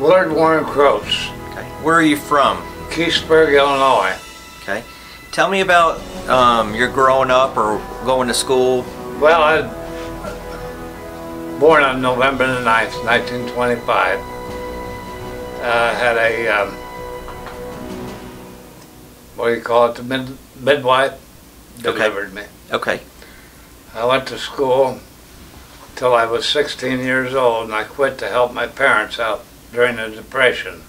Willard Crose. Okay. Where are you from? Keithsburg, Illinois. Okay. Tell me about your growing up or going to school. Well, I was born on November the 9th, 1925. Had a, what do you call it, the midwife delivered me. Okay. I went to school till I was 16 years old, and I quit to help my parents out during the Depression.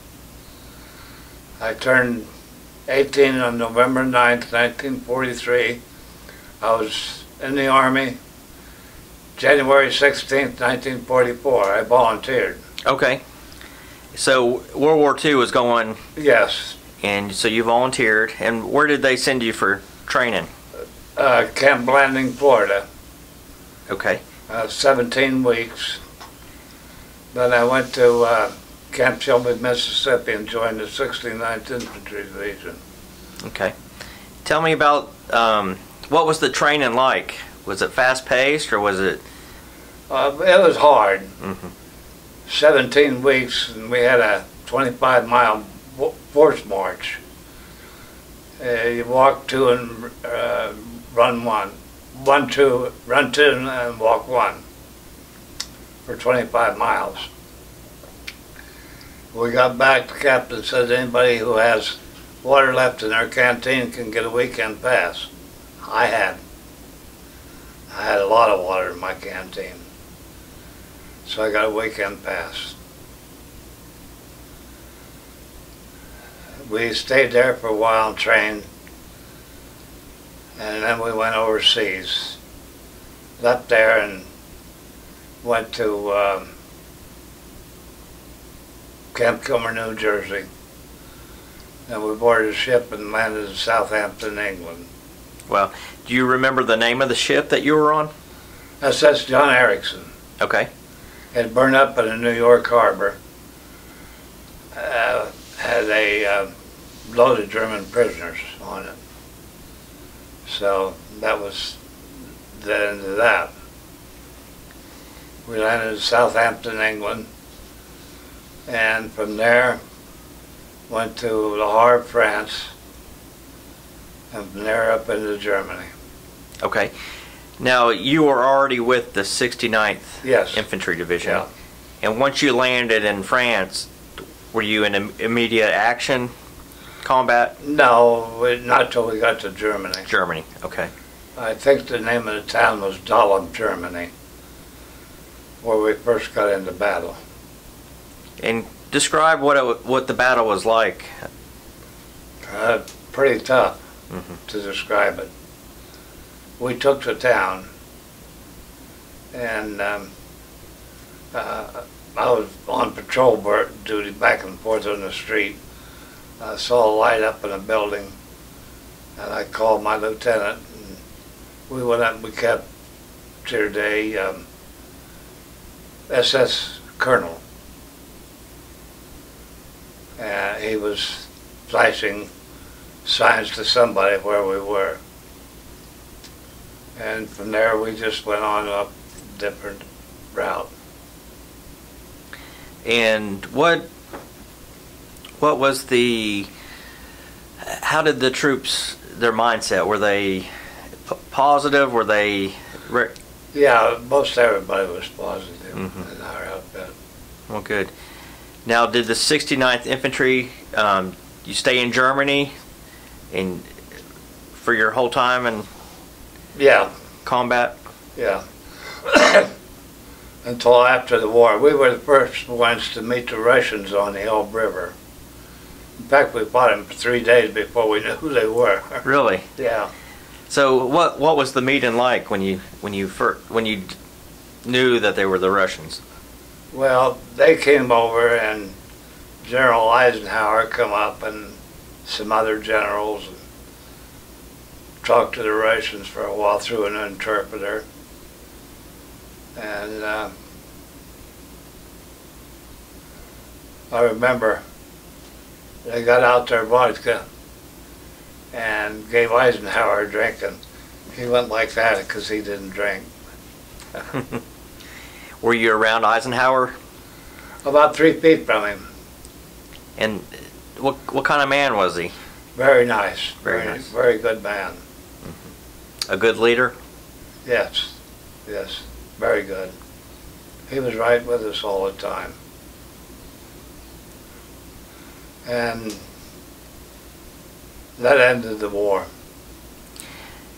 I turned 18 on November 9th, 1943. I was in the Army. January 16th, 1944, I volunteered. Okay. So World War II was going. Yes. And so you volunteered. And where did they send you for training? Camp Blanding, Florida. Okay. 17 weeks. Then I went to Camp Shelby, Mississippi, and joined the 69th Infantry Division. Okay. Tell me about what was the training like? Was it fast-paced or was it? It was hard. Mm-hmm. 17 weeks, and we had a 25-mile force march. You walk two and run one. Run two, and walk one for 25 miles. We got back, the captain said anybody who has water left in their canteen can get a weekend pass. I had a lot of water in my canteen, so I got a weekend pass. We stayed there for a while and trained, and then we went overseas. Left there and went to Camp Kilmer, New Jersey. And we boarded a ship and landed in Southampton, England. Well, do you remember the name of the ship that you were on? SS John Erickson. Okay. It burned up in the New York harbor. Had a load of German prisoners on it. So that was the end of that. We landed in Southampton, England, and from there went to Le Havre, France, and from there up into Germany. Okay. Now, you were already with the 69th Yes. Infantry Division. Yeah. And once you landed in France, were you in immediate action combat? No, not till we got to Germany. Germany, okay. I think the name of the town was Dahlem, Germany, where we first got into battle. And describe what the battle was like. Pretty tough Mm-hmm. to describe it. We took the town, and I was on patrol duty back and forth on the street. I saw a light up in a building, and I called my lieutenant, and we went up and we captured a SS colonel. He was flashing signs to somebody where we were. And from there we just went on up a different route. And what was how did the troops, their mindset, were they positive, were they? Yeah, most everybody was positive Mm-hmm. in our outfit. Well, good. Now, did the 69th Infantry, you stay in Germany and for your whole time in combat? Yeah. Until after the war. We were the first ones to meet the Russians on the Elbe River. In fact, we fought them for 3 days before we knew who they were. Really? Yeah. So what was the meeting like when you knew that they were the Russians? Well, they came over, and General Eisenhower come up and some other generals and talked to the Russians for a while through an interpreter. And I remember they got out their vodka and gave Eisenhower a drink, and he went like that because he didn't drink. Were you around Eisenhower? About 3 feet from him. And what kind of man was he? Very nice. Very nice. Very good man. A good leader? Yes. Yes. Very good. He was right with us all the time. And that ended the war.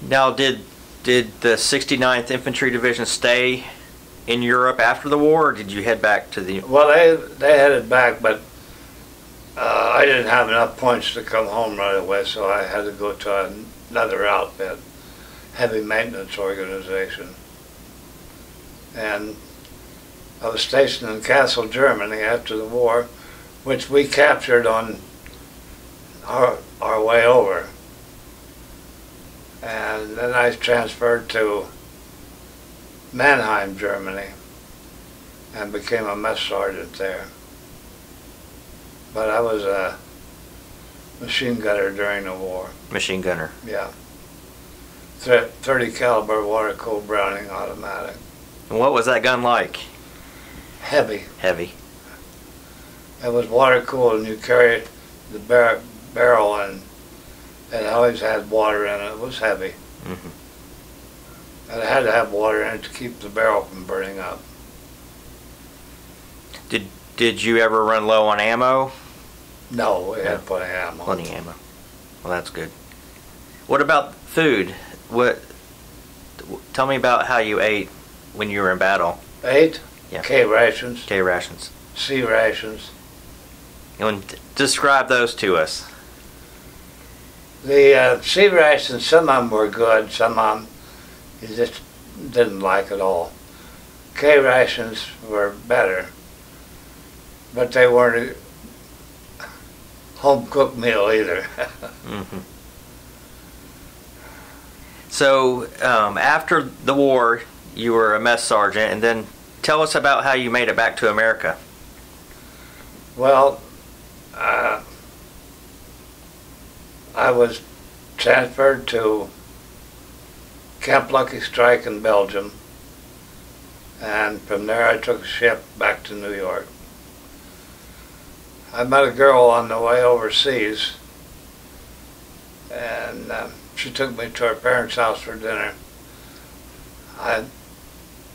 Now, did the 69th Infantry Division stay in Europe after the war, or did you head back to the... Well, they headed back, but I didn't have enough points to come home right away, so I had to go to another outfit, heavy maintenance organization. And I was stationed in Kassel, Germany after the war, which we captured on our way over. And then I transferred to Mannheim, Germany, and became a mess sergeant there. But I was a machine gunner during the war. Machine gunner. Yeah. 30 caliber water-cooled Browning automatic. And what was that gun like? Heavy. Heavy. It was water-cooled, and you carried the barrel, and it always had water in it. It was heavy. Mm-hmm. And it had to have water in it to keep the barrel from burning up. Did you ever run low on ammo? No, we had plenty of ammo. Plenty of ammo. Well, that's good. What about food? Tell me about how you ate when you were in battle. Ate? Yeah. K rations. K rations. C rations. And describe those to us. The C rations, some of them were good, some of them you just didn't like at all. K rations were better, but they weren't a home-cooked meal either. Mm-hmm. So after the war, you were a mess sergeant, and then tell us about how you made it back to America. Well, I was transferred to Camp Lucky Strike in Belgium, and from there I took a ship back to New York. I met a girl on the way overseas, and she took me to her parents' house for dinner. I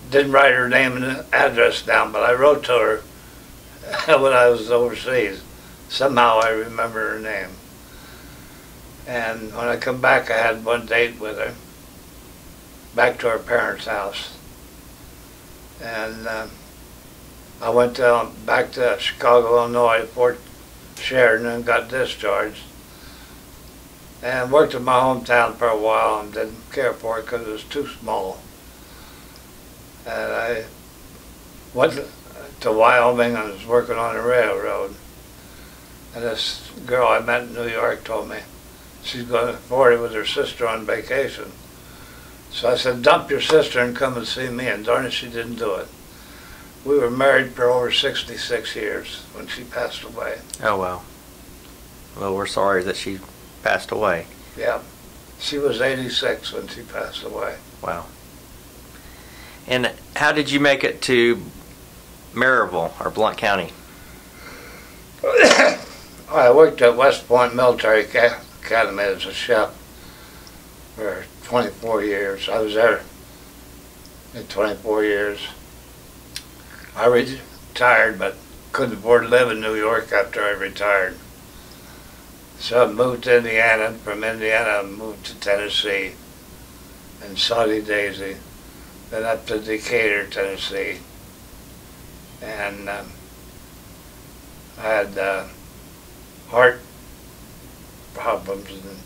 didn't write her name and address down, but I wrote to her when I was overseas. Somehow I remember her name. And when I come back, I had one date with her, back to her parents' house. And I went back to Chicago, Illinois, Fort Sheridan, and got discharged. And worked in my hometown for a while and didn't care for it because it was too small. And I went to Wyoming and was working on the railroad. And this girl I met in New York told me she's going to Florida with her sister on vacation. So I said, dump your sister and come and see me, and darn it, she didn't do it. We were married for over 66 years when she passed away. Oh, wow. Well, we're sorry that she passed away. Yeah. She was 86 when she passed away. Wow. And how did you make it to Maryville, or Blount County? I worked at West Point Military Academy as a chef for 24 years. I was there in 24 years. I retired, but couldn't afford to live in New York after I retired. So I moved to Indiana. From Indiana, I moved to Tennessee and Saudi Daisy, then up to Decatur, Tennessee. And I had heart problems and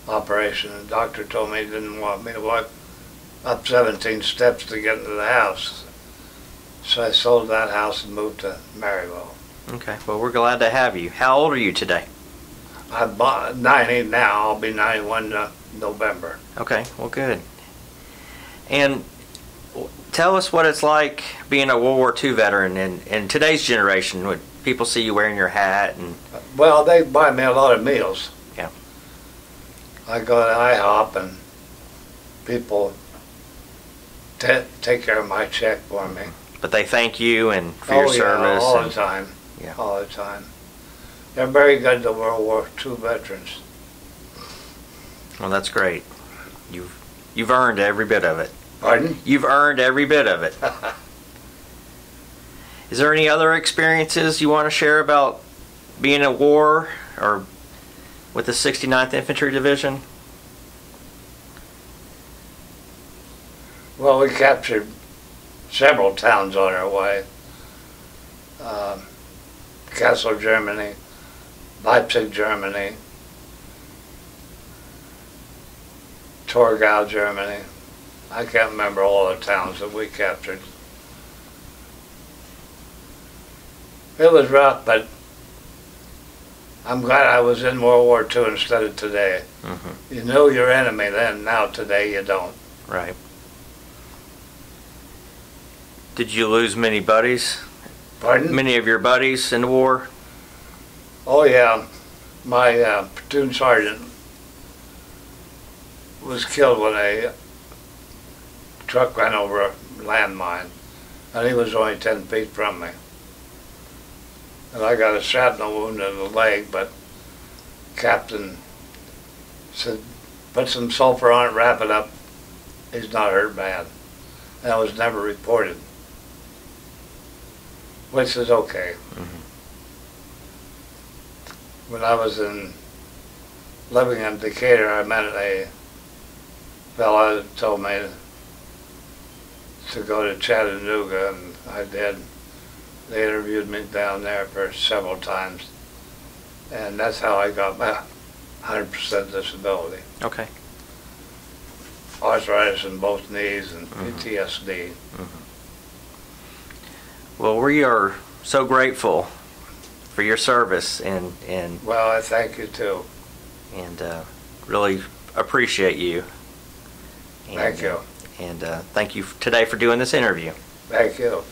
operation. The doctor told me he didn't want me to walk up 17 steps to get into the house. So I sold that house and moved to Maryville. Okay, well, we're glad to have you. How old are you today? I'm 90 now. I'll be 91 November. Okay, well, good. And tell us what it's like being a World War II veteran in today's generation. When people see you wearing your hat and... Well, they buy me a lot of meals. Yeah. I go to IHOP and people take care of my check for me. But they thank you and for your service. All the time. Yeah. All the time. They're very good to World War II veterans. Well, that's great. You've earned every bit of it. Pardon? You've earned every bit of it. Is there any other experiences you want to share about being at war or with the 69th Infantry Division? Well, we captured several towns on our way. Kassel, Germany, Leipzig, Germany, Torgau, Germany. I can't remember all the towns that we captured. It was rough, but I'm glad I was in World War II instead of today. Mm-hmm. You knew your enemy then, now today you don't. Right. Did you lose many buddies? Pardon? Many of your buddies in the war? Oh yeah, my platoon sergeant was killed when a truck ran over a landmine, and he was only 10 feet from me. And I got a shrapnel wound in the leg, but Captain said, put some sulfur on it, wrap it up, he's not hurt bad. And that was never reported, which is okay. Mm-hmm. When I was living in Decatur, I met a fellow that told me to go to Chattanooga, and I did. They interviewed me down there for several times, and that's how I got my 100% disability. Okay. Arthritis in both knees and Mm-hmm. PTSD. Mm-hmm. Well, we are so grateful for your service, and Well, I thank you too. And really appreciate you. And, Thank you. And thank you today for doing this interview. Thank you.